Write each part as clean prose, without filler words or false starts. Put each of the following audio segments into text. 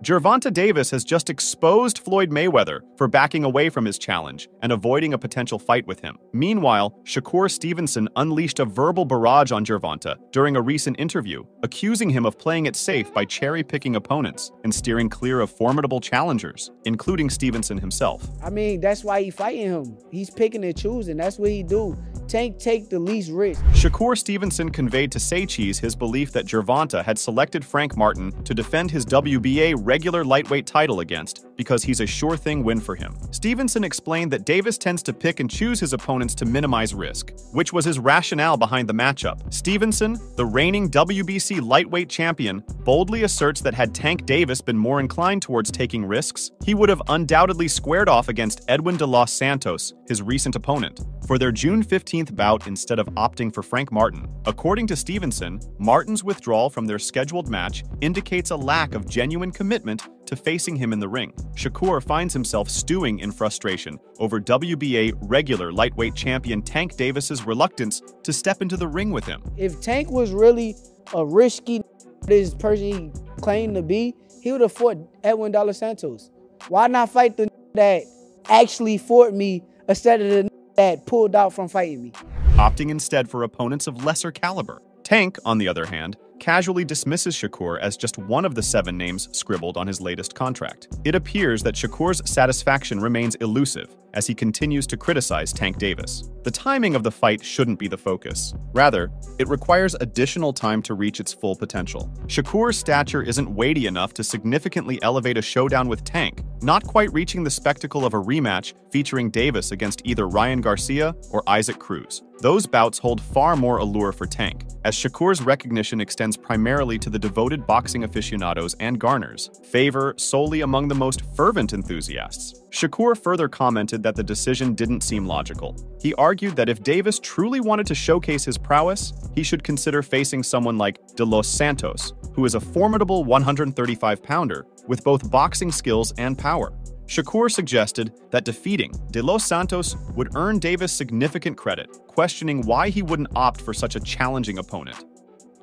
Gervonta Davis has just exposed Floyd Mayweather for backing away from his challenge and avoiding a potential fight with him. Meanwhile, Shakur Stevenson unleashed a verbal barrage on Gervonta during a recent interview, accusing him of playing it safe by cherry-picking opponents and steering clear of formidable challengers, including Stevenson himself. I mean, that's why he fighting him. He's picking and choosing. That's what he do. Tank take the least risk. Shakur Stevenson conveyed to Say Cheese his belief that Gervonta had selected Frank Martin to defend his WBA regular lightweight title against because he's a sure-thing win for him. Stevenson explained that Davis tends to pick and choose his opponents to minimize risk, which was his rationale behind the matchup. Stevenson, the reigning WBC lightweight champion, boldly asserts that had Tank Davis been more inclined towards taking risks, he would have undoubtedly squared off against Edwin de los Santos, his recent opponent, for their June 15th bout instead of opting for Frank Martin. According to Stevenson, Martin's withdrawal from their scheduled match indicates a lack of genuine commitment to facing him in the ring. Shakur finds himself stewing in frustration over WBA regular lightweight champion Tank Davis's reluctance to step into the ring with him. If Tank was really a risky this person he claimed to be, he would have fought Edwin de los Santos. Why not fight the that actually fought me instead of the that pulled out from fighting me? Opting instead for opponents of lesser caliber. Tank, on the other hand, casually dismisses Shakur as just one of the 7 names scribbled on his latest contract. It appears that Shakur's satisfaction remains elusive as he continues to criticize Tank Davis. The timing of the fight shouldn't be the focus. Rather, it requires additional time to reach its full potential. Shakur's stature isn't weighty enough to significantly elevate a showdown with Tank, not quite reaching the spectacle of a rematch featuring Davis against either Ryan Garcia or Isaac Cruz. Those bouts hold far more allure for Tank, as Shakur's recognition extends primarily to the devoted boxing aficionados and garners favor solely among the most fervent enthusiasts. Shakur further commented that the decision didn't seem logical. He argued that if Davis truly wanted to showcase his prowess, he should consider facing someone like de los Santos, who is a formidable 135-pounder with both boxing skills and power. Shakur suggested that defeating de los Santos would earn Davis significant credit, questioning why he wouldn't opt for such a challenging opponent.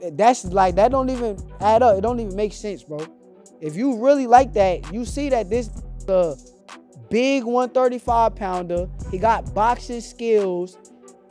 That don't even add up. It don't even make sense, bro. If you really like that, you see that this big 135-pounder, he got boxing skills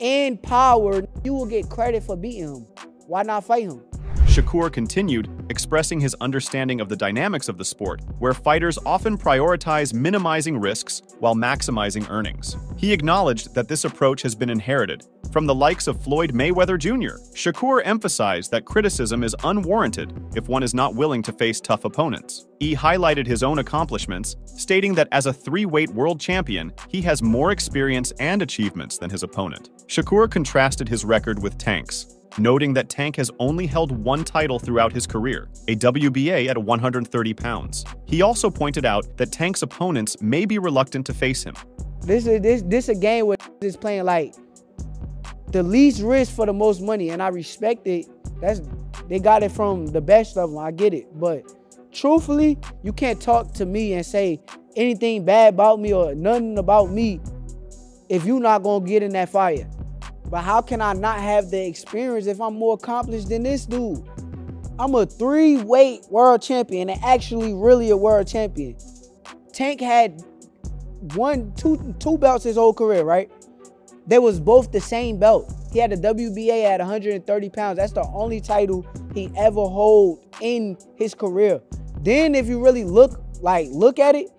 and power, you will get credit for beating him. Why not fight him? Shakur continued, expressing his understanding of the dynamics of the sport, where fighters often prioritize minimizing risks while maximizing earnings. He acknowledged that this approach has been inherited from the likes of Floyd Mayweather Jr. Shakur emphasized that criticism is unwarranted if one is not willing to face tough opponents. He highlighted his own accomplishments, stating that as a 3-weight world champion, he has more experience and achievements than his opponent. Shakur contrasted his record with Tank's, noting that Tank has only held 1 title throughout his career, a WBA at 130 pounds. He also pointed out that Tank's opponents may be reluctant to face him. This a game where is playing like the least risk for the most money, and I respect it. They got it from the best of them. I get it, but truthfully, you can't talk to me and say anything bad about me or nothing about me if you're not gonna get in that fire. But how can I not have the experience if I'm more accomplished than this dude? I'm a 3-weight world champion and actually really a world champion. Tank had two belts his whole career, right? They was both the same belt. He had a WBA at 130 pounds. That's the only title he ever hold in his career. Then if you really look at it,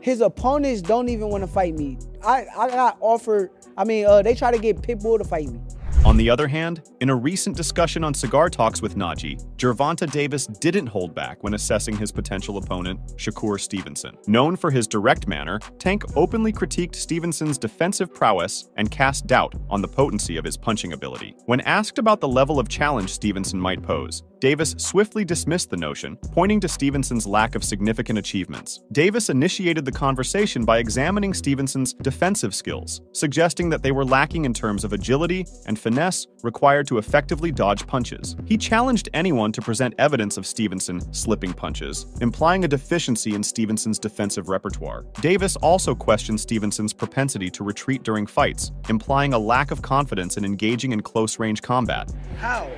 his opponents don't even want to fight me. I got offered, they try to get Pitbull to fight me. On the other hand, in a recent discussion on Cigar Talks with Najee, Gervonta Davis didn't hold back when assessing his potential opponent, Shakur Stevenson. Known for his direct manner, Tank openly critiqued Stevenson's defensive prowess and cast doubt on the potency of his punching ability. When asked about the level of challenge Stevenson might pose, Davis swiftly dismissed the notion, pointing to Stevenson's lack of significant achievements. Davis initiated the conversation by examining Stevenson's defensive skills, suggesting that they were lacking in terms of agility and finesse required to effectively dodge punches. He challenged anyone to present evidence of Stevenson slipping punches, implying a deficiency in Stevenson's defensive repertoire. Davis also questioned Stevenson's propensity to retreat during fights, implying a lack of confidence in engaging in close-range combat. How?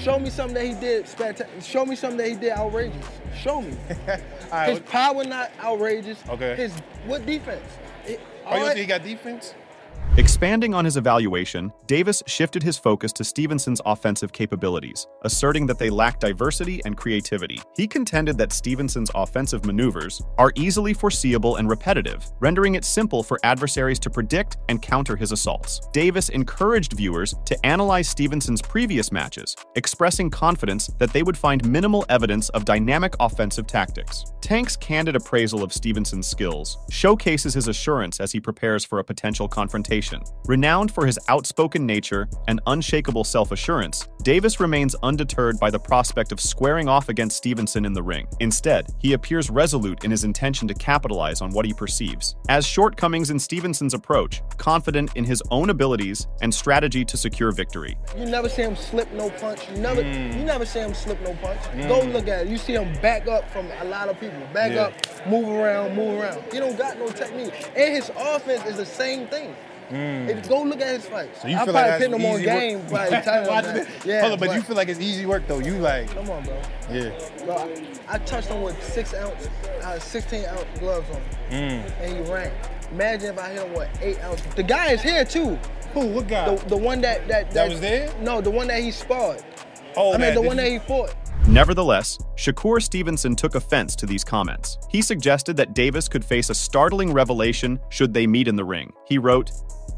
Show me something that he did spectacular. Show me something that he did outrageous. Show me. Right, his power not outrageous. Okay. What defense? You don't think he got defense? Expanding on his evaluation, Davis shifted his focus to Stevenson's offensive capabilities, asserting that they lack diversity and creativity. He contended that Stevenson's offensive maneuvers are easily foreseeable and repetitive, rendering it simple for adversaries to predict and counter his assaults. Davis encouraged viewers to analyze Stevenson's previous matches, expressing confidence that they would find minimal evidence of dynamic offensive tactics. Tank's candid appraisal of Stevenson's skills showcases his assurance as he prepares for a potential confrontation. Renowned for his outspoken nature and unshakable self-assurance, Davis remains undeterred by the prospect of squaring off against Stevenson in the ring. Instead, he appears resolute in his intention to capitalize on what he perceives as shortcomings in Stevenson's approach, confident in his own abilities and strategy to secure victory. You never see him slip no punch. You never see him slip no punch. Go look at it. You see him back up from a lot of people. Back up, move around, move around. He don't got no technique. And his offense is the same thing. If go look at his fights. So you I feel probably like put him on easy game. Hold on, but you feel like it's easy work though. You like. Come on, bro. Yeah. Bro, I touched him with 16-ounce gloves on, and he ran. Imagine if I hit him with 8 ounces. The guy is here too. Who? What guy? The one that was there? No, the one that he sparred. Oh, I mean, the one that he fought. Nevertheless, Shakur Stevenson took offense to these comments. He suggested that Davis could face a startling revelation should they meet in the ring. He wrote,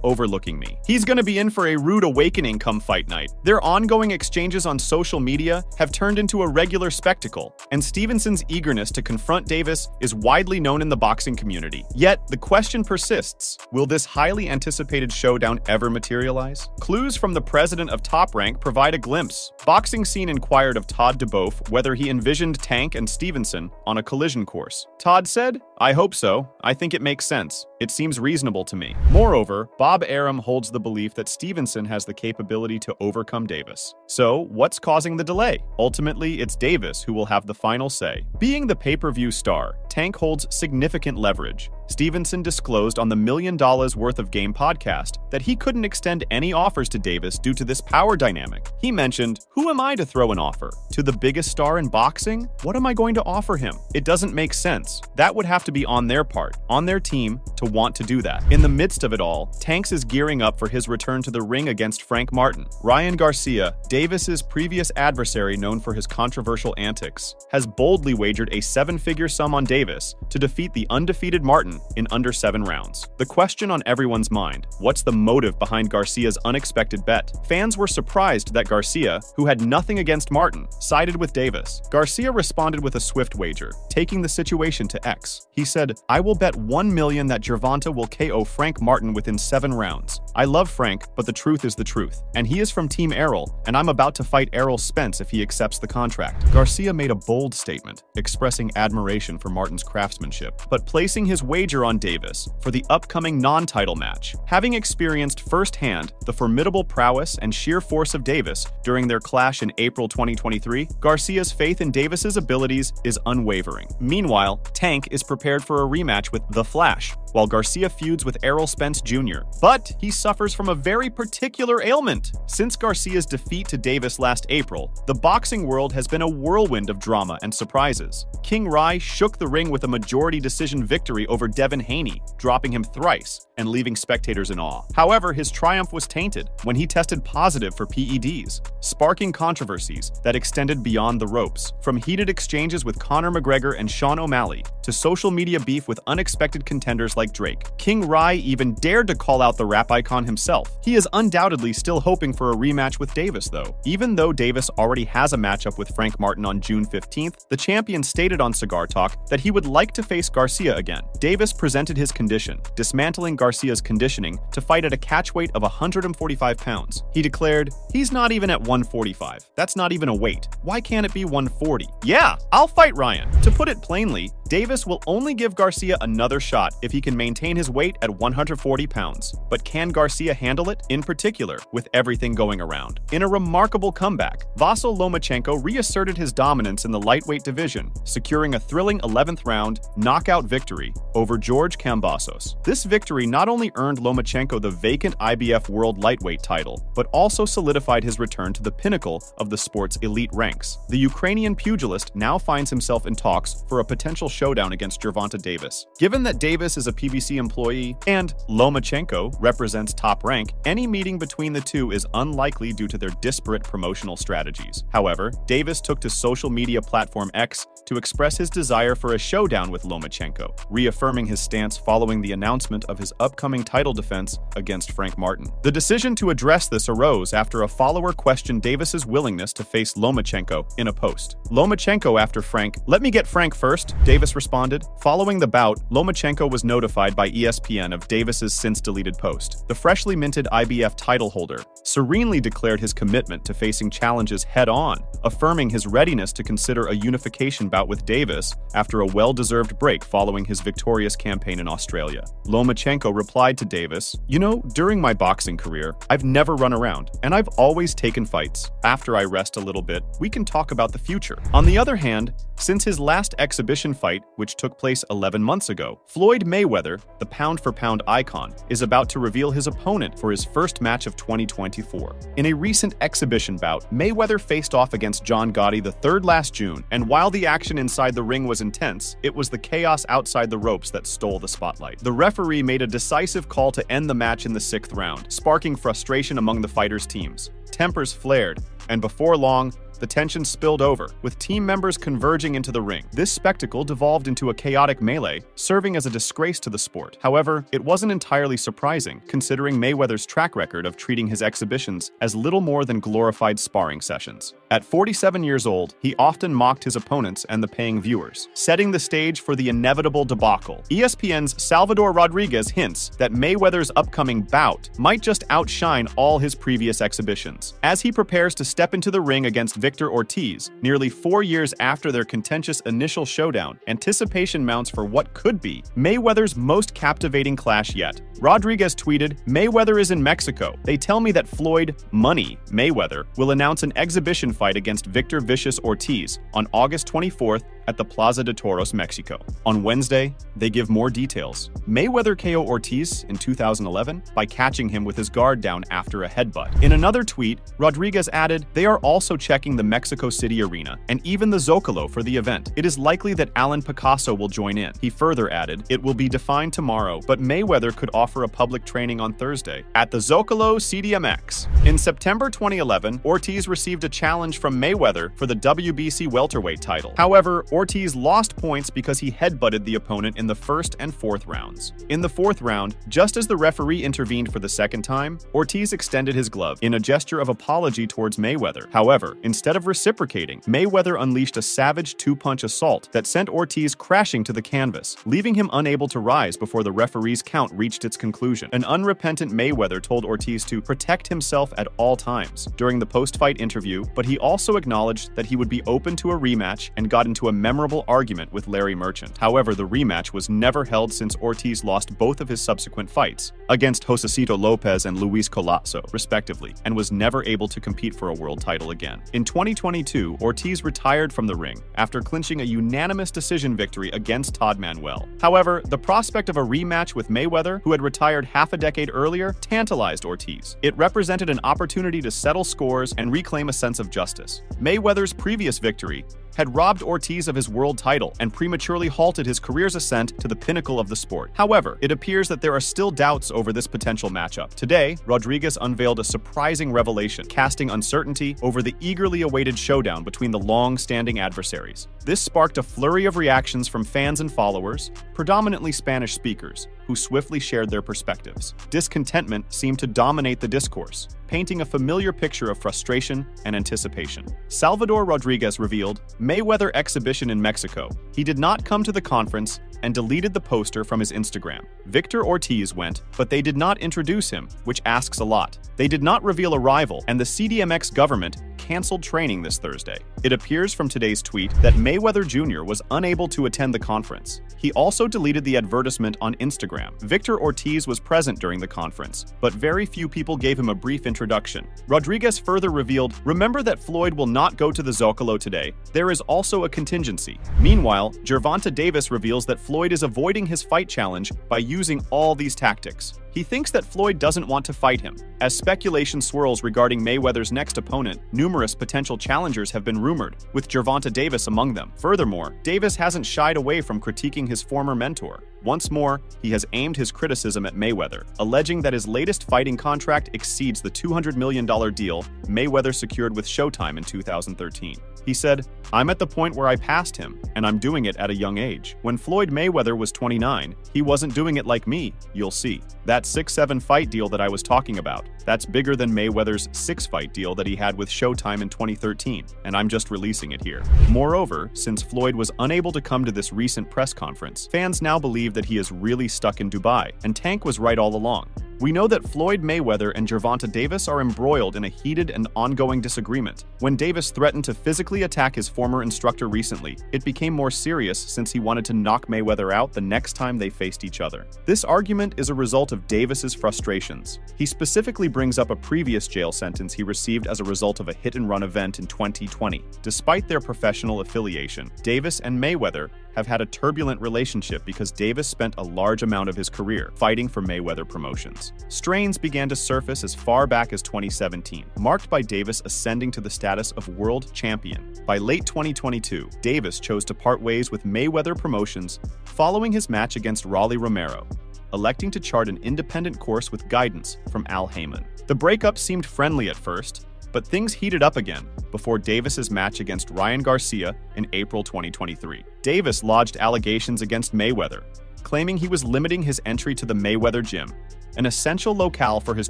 "Overlooking me. He's gonna be in for a rude awakening come fight night. Their ongoing exchanges on social media have turned into a regular spectacle, and Stevenson's eagerness to confront Davis is widely known in the boxing community. Yet, the question persists, will this highly anticipated showdown ever materialize?" Clues from the president of Top Rank provide a glimpse. Boxing Scene inquired of Todd DeBoeuf whether he envisioned Tank and Stevenson on a collision course. Todd said, "I hope so. I think it makes sense. It seems reasonable to me." Moreover, Bob Arum holds the belief that Stevenson has the capability to overcome Davis. So, what's causing the delay? Ultimately, it's Davis who will have the final say. Being the pay-per-view star, Tank holds significant leverage. Stevenson disclosed on the $1 Million Worth of Game podcast that he couldn't extend any offers to Davis due to this power dynamic. He mentioned, "Who am I to throw an offer? To the biggest star in boxing? What am I going to offer him? It doesn't make sense." That would have to be on their part, on their team, to want to do that. In the midst of it all, Tanks is gearing up for his return to the ring against Frank Martin. Ryan Garcia, Davis's previous adversary known for his controversial antics, has boldly wagered a 7-figure sum on Davis to defeat the undefeated Martin in under 7 rounds. The question on everyone's mind, what's the motive behind Garcia's unexpected bet? Fans were surprised that Garcia, who had nothing against Martin, sided with Davis. Garcia responded with a swift wager, taking the situation to X. He said, "I will bet $1 million that Gervonta will KO Frank Martin within 7 rounds. I love Frank, but the truth is the truth. And he is from Team Errol, and I'm about to fight Errol Spence if he accepts the contract." Garcia made a bold statement, expressing admiration for Martin's craftsmanship, but placing his wager on Davis for the upcoming non-title match. Having experienced firsthand the formidable prowess and sheer force of Davis during their clash in April 2023, Garcia's faith in Davis's abilities is unwavering. Meanwhile, Tank is prepared for a rematch with The Flash, while Garcia feuds with Errol Spence Jr. But he suffers from a very particular ailment. Since Garcia's defeat to Davis last April, the boxing world has been a whirlwind of drama and surprises. King Rai shook the ring with a majority decision victory over Devin Haney, dropping him thrice and leaving spectators in awe. However, his triumph was tainted when he tested positive for PEDs, sparking controversies that extended beyond the ropes. From heated exchanges with Conor McGregor and Sean O'Malley to social media beef with unexpected contenders like Drake, King Rai even dared to call out the rap icon himself. He is undoubtedly still hoping for a rematch with Davis, though. Even though Davis already has a matchup with Frank Martin on June 15th, the champion stated on Cigar Talk that he would like to face Garcia again. Davis presented his condition, dismantling Garcia's conditioning to fight at a catchweight of 145 pounds. He declared, "He's not even at 145. That's not even a weight. Why can't it be 140? Yeah, I'll fight Ryan." To put it plainly, Davis will only give Garcia another shot if he can maintain his weight at 140 pounds. But can Garcia handle it, in particular, with everything going around? In a remarkable comeback, Vasyl Lomachenko reasserted his dominance in the lightweight division, securing a thrilling 11th round knockout victory over George Kambosos. This victory not only earned Lomachenko the vacant IBF World Lightweight title, but also solidified his return to the pinnacle of the sport's elite ranks. The Ukrainian pugilist now finds himself in talks for a potential showdown against Gervonta Davis. Given that Davis is a PBC employee and Lomachenko represents Top Rank, any meeting between the two is unlikely due to their disparate promotional strategies. However, Davis took to social media platform X to express his desire for a showdown with Lomachenko, reaffirming his stance following the announcement of his upcoming title defense against Frank Martin. The decision to address this arose after a follower questioned Davis's willingness to face Lomachenko in a post. Lomachenko after Frank, "Let me get Frank first," Davis responded. Following the bout, Lomachenko was notified by ESPN of Davis's since-deleted post. The freshly minted IBF title holder serenely declared his commitment to facing challenges head-on, affirming his readiness to consider a unification bout with Davis after a well-deserved break following his victorious campaign in Australia. Lomachenko replied to Davis, "You know, during my boxing career, I've never run around, and I've always taken fights. After I rest a little bit, we can talk about the future." On the other hand, since his last exhibition fight, which took place 11 months ago, Floyd Mayweather, the pound-for-pound icon, is about to reveal his opponent for his first match of 2024. In a recent exhibition bout, Mayweather faced off against John Gotti III last June, and while the action inside the ring was intense, it was the chaos outside the ropes that stole the spotlight. The referee made a decisive call to end the match in the 6th round, sparking frustration among the fighters' teams. Tempers flared, and before long, the tension spilled over, with team members converging into the ring. This spectacle devolved into a chaotic melee, serving as a disgrace to the sport. However, it wasn't entirely surprising, considering Mayweather's track record of treating his exhibitions as little more than glorified sparring sessions. At 47 years old, he often mocked his opponents and the paying viewers, setting the stage for the inevitable debacle. ESPN's Salvador Rodriguez hints that Mayweather's upcoming bout might just outshine all his previous exhibitions. As he prepares to step into the ring against Victor Ortiz, nearly 4 years after their contentious initial showdown, anticipation mounts for what could be Mayweather's most captivating clash yet. Rodriguez tweeted, "Mayweather is in Mexico. They tell me that Floyd Money Mayweather will announce an exhibition fight against Victor Vicious Ortiz on August 24th at the Plaza de Toros, Mexico." On Wednesday, they give more details. Mayweather KO Ortiz in 2011 by catching him with his guard down after a headbutt. In another tweet, Rodriguez added, "They are also checking the Mexico City arena and even the Zocalo for the event. It is likely that Alan Picasso will join in." He further added, "It will be defined tomorrow, but Mayweather could offer a public training on Thursday at the Zocalo CDMX." In September 2011, Ortiz received a challenge from Mayweather for the WBC welterweight title. However, Ortiz lost points because he headbutted the opponent in the 1st and 4th rounds. In the 4th round, just as the referee intervened for the 2nd time, Ortiz extended his glove in a gesture of apology towards Mayweather. However, instead of reciprocating, Mayweather unleashed a savage 2-punch assault that sent Ortiz crashing to the canvas, leaving him unable to rise before the referee's count reached its conclusion. An unrepentant Mayweather told Ortiz to protect himself at all times during the post-fight interview, but he also acknowledged that he would be open to a rematch and got into a memorable argument with Larry Merchant. However, the rematch was never held since Ortiz lost both of his subsequent fights against Josecito Lopez and Luis Colazo, respectively, and was never able to compete for a world title again. In 2022, Ortiz retired from the ring after clinching a unanimous decision victory against Todd Manuel. However, the prospect of a rematch with Mayweather, who had retired half a decade earlier, tantalized Ortiz. It represented an opportunity to settle scores and reclaim a sense of justice. Mayweather's previous victory had robbed Ortiz of his world title and prematurely halted his career's ascent to the pinnacle of the sport. However, it appears that there are still doubts over this potential matchup. Today, Rodriguez unveiled a surprising revelation, casting uncertainty over the eagerly awaited showdown between the long-standing adversaries. This sparked a flurry of reactions from fans and followers, predominantly Spanish speakers, who swiftly shared their perspectives. Discontentment seemed to dominate the discourse, painting a familiar picture of frustration and anticipation. Salvador Rodriguez revealed, Mayweather exhibition in Mexico. He did not come to the conference and deleted the poster from his Instagram. Victor Ortiz went, but they did not introduce him, which asks a lot. They did not reveal a rival, and the CDMX government canceled training this Thursday. It appears from today's tweet that Mayweather Jr. was unable to attend the conference. He also deleted the advertisement on Instagram. Victor Ortiz was present during the conference, but very few people gave him a brief introduction. Rodriguez further revealed, "Remember that Floyd will not go to the Zocalo today. There is also a contingency." Meanwhile, Gervonta Davis reveals that Floyd is avoiding his fight challenge by using all these tactics. He thinks that Floyd doesn't want to fight him. As speculation swirls regarding Mayweather's next opponent, numerous potential challengers have been rumored, with Gervonta Davis among them. Furthermore, Davis hasn't shied away from critiquing his former mentor. Once more, he has aimed his criticism at Mayweather, alleging that his latest fighting contract exceeds the $200 million deal Mayweather secured with Showtime in 2013. He said, "I'm at the point where I passed him, and I'm doing it at a young age. When Floyd Mayweather was 29, he wasn't doing it like me, you'll see. That 6-7 fight deal that I was talking about, that's bigger than Mayweather's 6-fight deal that he had with Showtime in 2013, and I'm just releasing it here." Moreover, since Floyd was unable to come to this recent press conference, fans now believe that he is really stuck in Dubai, and Tank was right all along. We know that Floyd Mayweather and Gervonta Davis are embroiled in a heated and ongoing disagreement. When Davis threatened to physically attack his former instructor recently, it became more serious since he wanted to knock Mayweather out the next time they faced each other. This argument is a result of Davis's frustrations. He specifically brings up a previous jail sentence he received as a result of a hit-and-run event in 2020. Despite their professional affiliation, Davis and Mayweather have had a turbulent relationship because Davis spent a large amount of his career fighting for Mayweather Promotions. Strains began to surface as far back as 2017, marked by Davis ascending to the status of world champion. By late 2022, Davis chose to part ways with Mayweather Promotions following his match against Rolly Romero, electing to chart an independent course with guidance from Al Heyman. The breakup seemed friendly at first, but things heated up again before Davis's match against Ryan Garcia in April 2023. Davis lodged allegations against Mayweather, claiming he was limiting his entry to the Mayweather gym, an essential locale for his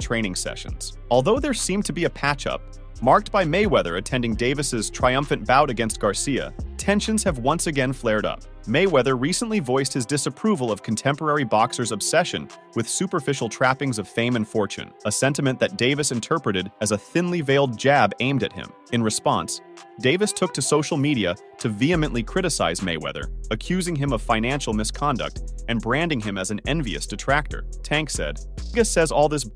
training sessions. Although there seemed to be a patch-up, marked by Mayweather attending Davis's triumphant bout against Garcia, tensions have once again flared up. Mayweather recently voiced his disapproval of contemporary boxers' obsession with superficial trappings of fame and fortune, a sentiment that Davis interpreted as a thinly veiled jab aimed at him. In response, Davis took to social media to vehemently criticize Mayweather, accusing him of financial misconduct and branding him as an envious detractor. Tank said, "Nigga says all this,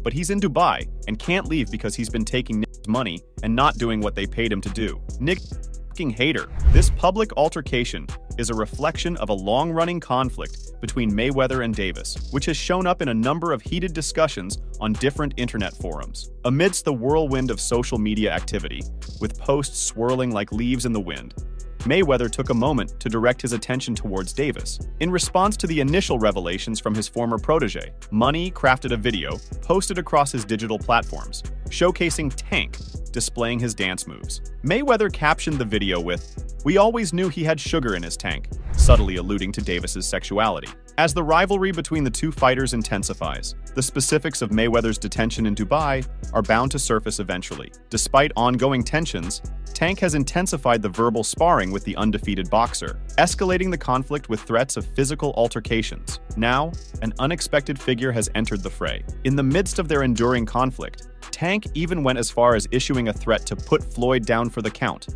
but he's in Dubai and can't leave because he's been taking money and not doing what they paid him to do. Nick fucking hater." This public altercation is a reflection of a long-running conflict between Mayweather and Davis, which has shown up in a number of heated discussions on different internet forums. Amidst the whirlwind of social media activity, with posts swirling like leaves in the wind, Mayweather took a moment to direct his attention towards Davis. In response to the initial revelations from his former protege, Money crafted a video posted across his digital platforms, showcasing Tank displaying his dance moves. Mayweather captioned the video with, "We always knew he had sugar in his tank," subtly alluding to Davis's sexuality. As the rivalry between the two fighters intensifies, the specifics of Mayweather's detention in Dubai are bound to surface eventually. Despite ongoing tensions, Tank has intensified the verbal sparring with the undefeated boxer, escalating the conflict with threats of physical altercations. Now, an unexpected figure has entered the fray. In the midst of their enduring conflict, Tank even went as far as issuing a threat to put Floyd down for the count,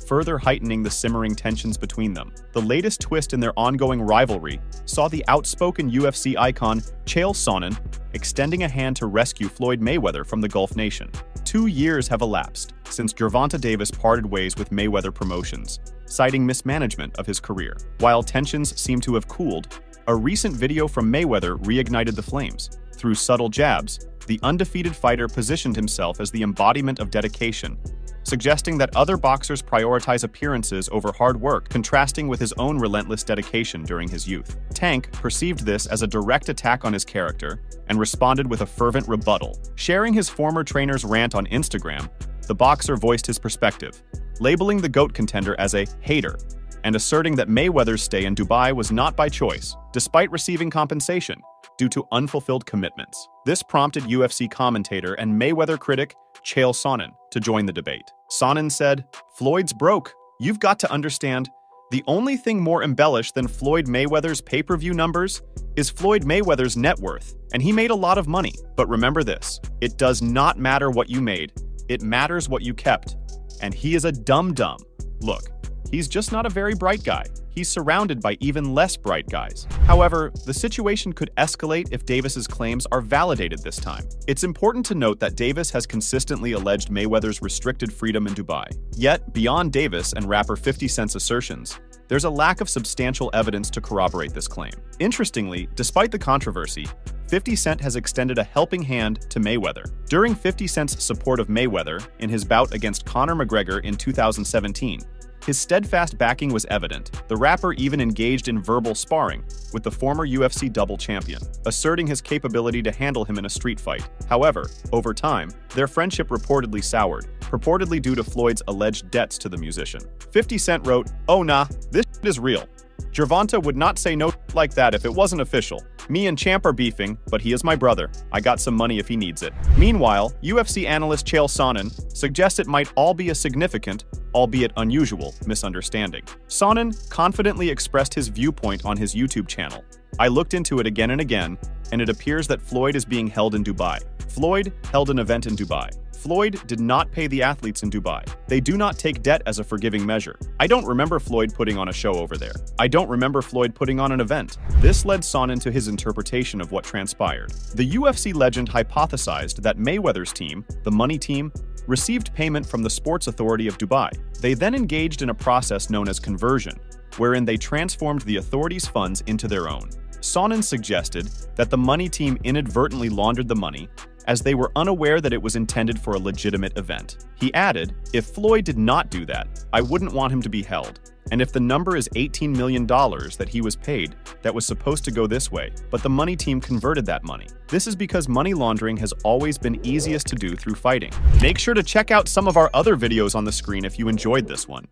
further heightening the simmering tensions between them. The latest twist in their ongoing rivalry saw the outspoken UFC icon Chael Sonnen extending a hand to rescue Floyd Mayweather from the Gulf nation. 2 years have elapsed since Gervonta Davis parted ways with Mayweather Promotions, citing mismanagement of his career. While tensions seem to have cooled, a recent video from Mayweather reignited the flames. Through subtle jabs, the undefeated fighter positioned himself as the embodiment of dedication, suggesting that other boxers prioritize appearances over hard work, contrasting with his own relentless dedication during his youth. Tank perceived this as a direct attack on his character and responded with a fervent rebuttal. Sharing his former trainer's rant on Instagram, the boxer voiced his perspective, labeling the GOAT contender as a hater and asserting that Mayweather's stay in Dubai was not by choice, despite receiving compensation due to unfulfilled commitments. This prompted UFC commentator and Mayweather critic Chael Sonnen to join the debate. Sonnen said, "Floyd's broke. You've got to understand, the only thing more embellished than Floyd Mayweather's pay-per-view numbers is Floyd Mayweather's net worth, and he made a lot of money. But remember this, it does not matter what you made. It matters what you kept. And he is a dum-dum. Look, he's just not a very bright guy. He's surrounded by even less bright guys. However, the situation could escalate if Davis's claims are validated this time. It's important to note that Davis has consistently alleged Mayweather's restricted freedom in Dubai. Yet, beyond Davis and rapper 50 Cent's assertions, there's a lack of substantial evidence to corroborate this claim. Interestingly, despite the controversy, 50 Cent has extended a helping hand to Mayweather. During 50 Cent's support of Mayweather in his bout against Conor McGregor in 2017, his steadfast backing was evident. The rapper even engaged in verbal sparring with the former UFC double champion, asserting his capability to handle him in a street fight. However, over time, their friendship reportedly soured, purportedly due to Floyd's alleged debts to the musician. 50 Cent wrote, "Oh nah, this is real. Gervonta would not say no like that if it wasn't official. Me and Champ are beefing, but he is my brother. I got some money if he needs it." Meanwhile, UFC analyst Chael Sonnen suggests it might all be a significant, albeit unusual, misunderstanding. Sonnen confidently expressed his viewpoint on his YouTube channel. "I looked into it again and again, and it appears that Floyd is being held in Dubai." Floyd held an event in Dubai. Floyd did not pay the athletes in Dubai. They do not take debt as a forgiving measure. I don't remember Floyd putting on a show over there. I don't remember Floyd putting on an event. This led Sonnen to his interpretation of what transpired. The UFC legend hypothesized that Mayweather's team, the Money Team, received payment from the Sports Authority of Dubai. They then engaged in a process known as conversion, wherein they transformed the authorities' funds into their own. Sonnen suggested that the Money Team inadvertently laundered the money, as they were unaware that it was intended for a legitimate event. He added, "If Floyd did not do that, I wouldn't want him to be held. And if the number is $18 million that he was paid, that was supposed to go this way, but the Money Team converted that money. This is because money laundering has always been easiest to do through fighting." Make sure to check out some of our other videos on the screen if you enjoyed this one.